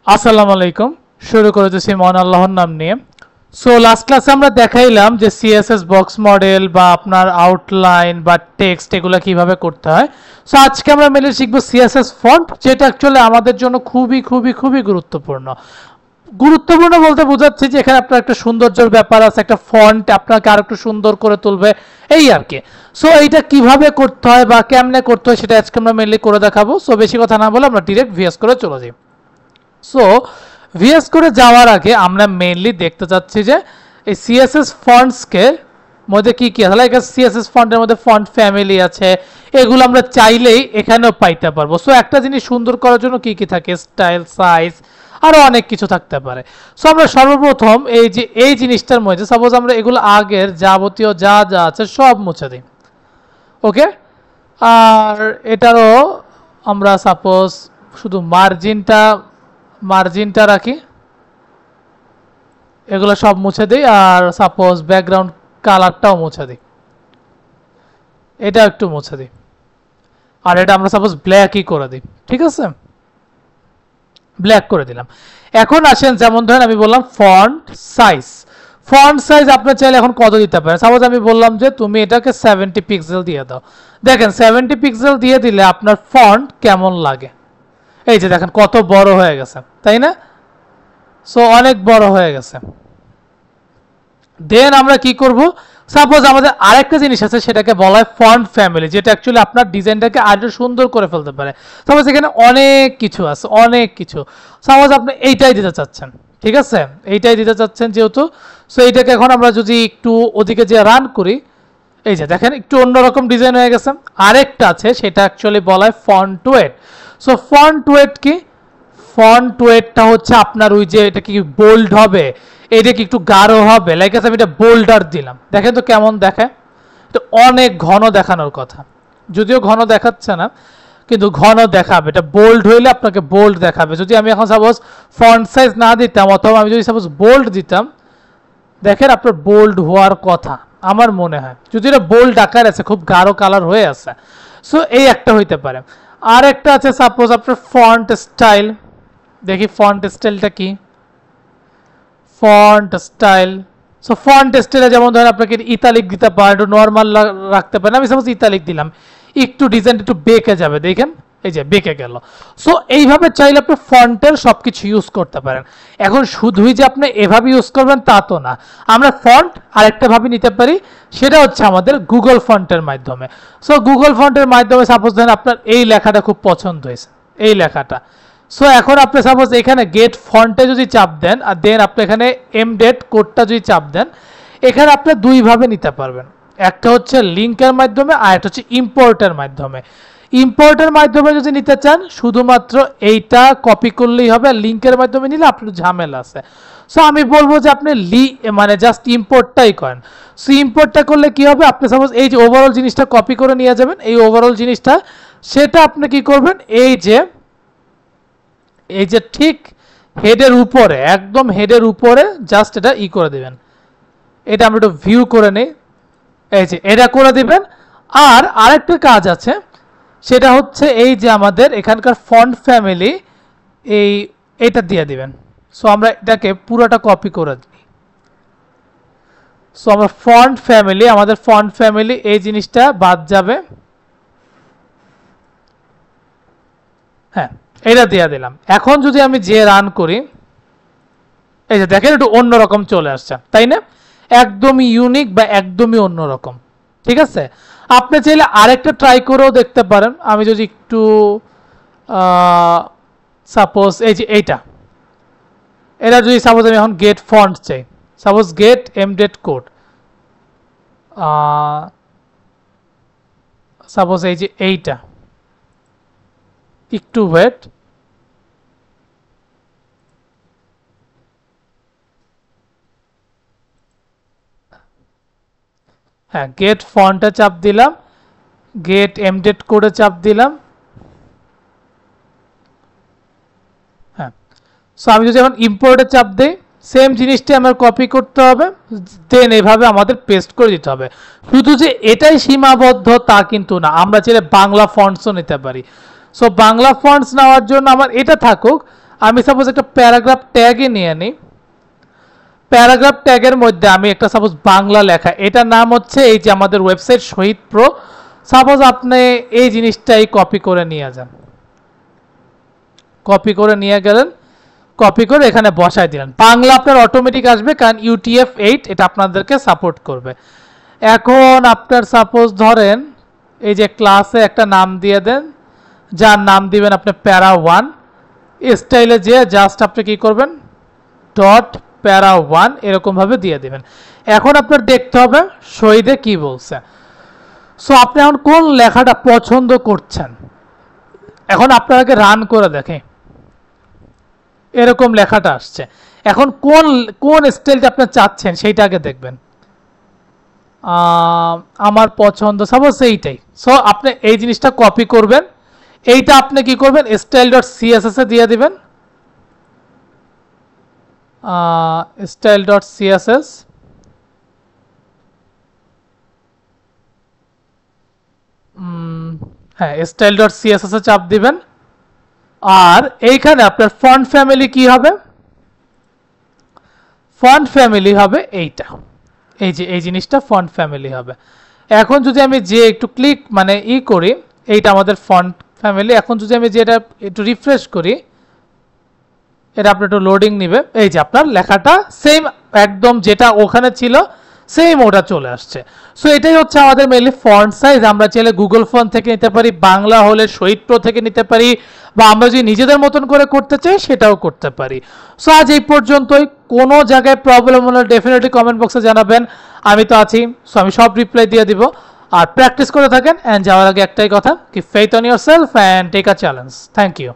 আসসালামু আলাইকুম। শুরু করে দিচ্ছি মহান আল্লাহর নাম নিয়ে। সো লাস্ট ক্লাসে আমরা দেখাইলাম যে সিএসএস বক্স মডেল বা আপনার আউটলাইন বা টেক্সট এগুলো কিভাবে করতে হয়। সো আজকে আমরা মেলে শিখবো সিএসএস ফন্ট, যেটা অ্যাকচুয়ালি আমাদের জন্য খুবই খুবই খুবই গুরুত্বপূর্ণ। গুরুত্বপূর্ণ বলতে বোঝাচ্ছি যে এখানে আপনার একটা সৌন্দর্যের ব্যাপার আছে, একটা ফন্ট আপনাকে আর একটু সুন্দর করে তুলবে, এই আর কি। সো এইটা কিভাবে করতে হয় বা কেমনে করতে হয় সেটা আজকে আমরা মেনলি করে দেখাবো। সো বেশি কথা না বলে আমরা ডিরেক্ট ভিএস করে চলে যাই। সো ভিএস করে যাওয়ার আগে আমরা মেইনলি দেখতে চাচ্ছি যে এই সিএসএস ফন্টসকে মধ্যে কি কি আছে। লাইক সিএসএস ফন্টের মধ্যে ফন্ট ফ্যামিলি আছে, এগুলো আমরা চাইলেই এখানেও পাইতে পারবো। সো একটা জিনিস সুন্দর করার জন্য কি কি থাকে, স্টাইল, সাইজ, আরও অনেক কিছু থাকতে পারে। সো আমরা সর্বপ্রথম এই যে এই জিনিসটার মধ্যে সাপোজ আমরা এগুলো আগের যাবতীয় যা যা আছে সব মুছে দিই, ওকে। আর এটারও আমরা সাপোজ শুধু মার্জিনটা রাখি, এগুলো সব মুছে দিই। আর সাপোজ ব্যাকগ্রাউন্ড কালারটাও মুছে দিই, এটা একটু মুছে দিই। আর এটা আমরা সাপোজ ব্ল্যাকই করে দিই, ঠিক আছে, ব্ল্যাক করে দিলাম। এখন আসেন, যেমন ধরেন আমি বললাম ফন্ট সাইজ আপনি চাইলে এখন কত দিতে পারেন। সাপোজ আমি বললাম যে তুমি এটাকে 70 পিক্সেল দিয়ে দাও। দেখেন 70 পিক্সেল দিয়ে দিলে আপনার ফন্ট কেমন লাগে, এই যে দেখেন কত বড় হয়ে গেছে, তাই না? সো অনেক বড় হয়ে গেছে। দেন আমরা কি করব, সাপোজ আমাদের আরেকটা জিনিস আছে, সেটাকে বলা হয় ফন্ট ফ্যামিলি, যেটা অ্যাকচুয়ালি আপনার ডিজাইনটাকে আরো সুন্দর করে ফেলতে পারে। সাপোজ এখানে অনেক কিছু আছে, অনেক কিছু। সাপোজ আপনি এইটাই দিতে চাচ্ছেন, ঠিক আছে, এইটাই দিতে চাচ্ছেন যেহেতু। সো এইটাকে এখন আমরা যদি একটু ওদিকে যে রান করি, এই যে দেখেন একটু অন্যরকম ডিজাইন হয়ে গেছে। আরেকটা আছে, সেটা অ্যাকচুয়ালি বলা হয় font wait. So font wait কি, ফন্ট ওয়েটটা হচ্ছে আপনার ওই যে এটা কি বোল্ড হবে, এটা কি একটু গাঢ় হবে। লাইক আছে আমি এটা বোল্ডার দিলাম, দেখেন তো কেমন দেখায়। এটা অনেক ঘন দেখানোর কথা, যদিও ঘন দেখাচ্ছে না, কিন্তু ঘন দেখাবে। এটা বোল্ড হইলে আপনাকে বোল্ড দেখাবে। যদি আমি এখন সাপোজ ফন্ট সাইজ না দিতাম, অথবা আমি যদি সাপোজ বোল্ড দিতাম, দেখেন আপনার বোল্ড হওয়ার কথা আমার মনে হয়, যদি এটা বোল্ড আকার আছে, খুব গাঢ় কালার হয়ে আছে। সো এই একটা হইতে পারে। আর একটা আছে সাপোজ আপনার ফন্ট স্টাইল। দেখি ফন্ট স্টাইলটা কি, ফন্ট স্টাইল। সো ফন্ট স্টাইলে যেমন ধরেন আপনাকে ইতালিক দিতে পারেন, একটু নর্মাল রাখতে পারেন। আমি সাপোজ ইতালিক দিলাম, একটু ডিজাইন একটু বেঁকে যাবে, দেখেন এই যে বেঁকে গেল। সো এইভাবে চাইলে আপনি ফন্টের সবকিছু ইউজ করতে পারেন। এখন শুধুই যে আপনি এভাবে ইউজ করবেন তা তো না, আমরা ফন্ট আরেকটা ভাবে নিতে পারি, সেটা হচ্ছে আমাদের গুগল ফন্টের মাধ্যমে। সো গুগল ফন্টের মাধ্যমে সাপোজ ধরেন আপনার এই লেখাটা খুব পছন্দ হয়েছে, এই লেখাটা। সো এখন আপনি সাপোজ এখানে গেট ফন্টে যদি চাপ দেন, আর দেন আপনি এখানে এমডেট কোডটা যদি চাপ দেন, এখানে আপনি দুইভাবে নিতে পারবেন। একটা হচ্ছে লিঙ্কের মাধ্যমে, আর একটা হচ্ছে ইম্পোর্টের মাধ্যমে। ইম্পোর্টের মাধ্যমে যদি নিতে চান, শুধুমাত্র এইটা কপি করলেই হবে, আর লিঙ্কের মাধ্যমে নিলে আপনার ঝামেলা আছে। সো আমি বলবো যে আপনি মানে জাস্ট ইম্পোর্টটাই করেন। সো ইম্পোর্টটা করলে কি হবে, আপনি সাপোজ এই যে ওভারঅল জিনিসটা কপি করে নিয়ে যাবেন, এই ওভারঅল জিনিসটা, সেটা আপনি কি করবেন, এই যে ঠিক হেডের উপরে, একদম হেডের উপরে জাস্ট এটা করে দিবেন। এটা আমরা একটু ভিউ করে নেই, এই যে এটা করে দিবেন। আর আরেকটা কাজ আছে, সেটা হচ্ছে এই যে আমাদের এখানকার ফন্ট ফ্যামিলি, এটা দিয়ে দিবেন। সো আমরা এটাকে পুরোটা কপি করে দিই। সো আমরা আমাদের ফন্ট ফ্যামিলি এই জিনিসটা বাদ যাবে, হ্যাঁ এটা দিয়ে দিলাম। এখন যদি আমি যে রান করি, এই যে দেখেন একটু অন্যরকম চলে আসছে, তাই না? একদমই ইউনিক বা একদমই অন্যরকম, ঠিক আছে। আপনি চাইলে আরেকটা ট্রাই করেও দেখতে পারেন। আমি যদি একটু সাপোজ এই যে এটা যদি সাপোজ আমি এখন গেট ফন্ট চাই, সাপোজ গেট এমডেট কোড, সাপোজ এই যে এইটা, একটু ওয়েট, হ্যাঁ গেট ফন্টে চাপ দিলাম, গেট এমডেট কোডে চাপ দিলাম, হ্যাঁ। সো আমি যদি এখন ইম্পোর্টে চাপ দিই, সেম জিনিসটি আমার কপি করতে হবে, দেন এইভাবে আমাদের পেস্ট করে দিতে হবে। শুধু যে এটাই সীমাবদ্ধ তা কিন্তু না, আমরা চাইলে বাংলা ফন্টসও নিতে পারি। সো বাংলা ফন্টস নেওয়ার জন্য আমার এটা থাকুক, আমি সাপোজ একটা প্যারাগ্রাফ ট্যাগই নিয়ে নিই। প্যারাগ্রাফ ট্যাগের মধ্যে আমি একটা সাপোজ বাংলা লেখা, এটার নাম হচ্ছে এই যে আমাদের ওয়েবসাইট শহীদ প্রো। সাপোজ আপনি এই জিনিসটাই কপি করে নিয়ে যান, কপি করে নিয়ে গেলেন, কপি করে এখানে বসায় দিলেন, বাংলা আপনার অটোমেটিক আসবে, কারণ UTF-8 এটা আপনাদেরকে সাপোর্ট করবে। এখন আপনার সাপোজ ধরেন এই যে ক্লাসে একটা নাম দিয়ে দেন, যার নাম দিবেন আপনি প্যারা1, স্টাইলে যে জাস্ট আপনি কি করবেন ডট প্যারা1 এরকমভাবে দিয়ে দিবেন। এখন আপনার দেখতে হবে শহীদে কি বলছে। সো আপনি এখন কোন লেখাটা পছন্দ করছেন, এখন আপনাকে রান করে দেখে এরকম লেখাটা আসছে। এখন কোন কোন স্টাইলটা আপনি চাচ্ছেন সেইটা আগে দেখবেন। আমার পছন্দ সাপোজ এইটাই। সো আপনি এই জিনিসটা কপি করবেন, এইটা আপনি কি করবেন style.css এ দিয়ে দিবেন, style.css, হ্যাঁ style.css এ চাপ দিবেন। আর এইখানে আপনার ফন্ট ফ্যামিলি কি হবে, ফন্ট ফ্যামিলি হবে এইটা, এই যে এই জিনিসটা ফন্ট ফ্যামিলি হবে। এখন যদি আমি যে একটু ক্লিক মানে করি, এইটা আমাদের ফন্ট ফ্যামিলি। এখন যদি আমি যে এটা একটু রিফ্রেশ করি, এটা আপনার একটু লোডিং নিবে, এই যে আপনার লেখাটা সেম একদম যেটা ওখানে ছিল সেম ওটা চলে আসছে। সো এটাই হচ্ছে আমাদের মেইনলি ফন্ট সাইজ। আমরা চাইলে গুগল ফন্ট থেকে নিতে পারি, বাংলা হলে শহীদ প্রো থেকে নিতে পারি, বা আমরা যদি নিজেদের মতন করে করতে চাই সেটাও করতে পারি। সো আজ এই পর্যন্তই। কোনো জায়গায় প্রবলেম হলে ডেফিনেটলি কমেন্ট বক্সে জানাবেন, আমি তো আছি। সো আমি সব রিপ্লাই দিয়ে দিব। আর প্র্যাকটিস করে থাকেন। অ্যান্ড যাওয়ার আগে একটাই কথা, কি faith on yourself and take a challenge. Thank you.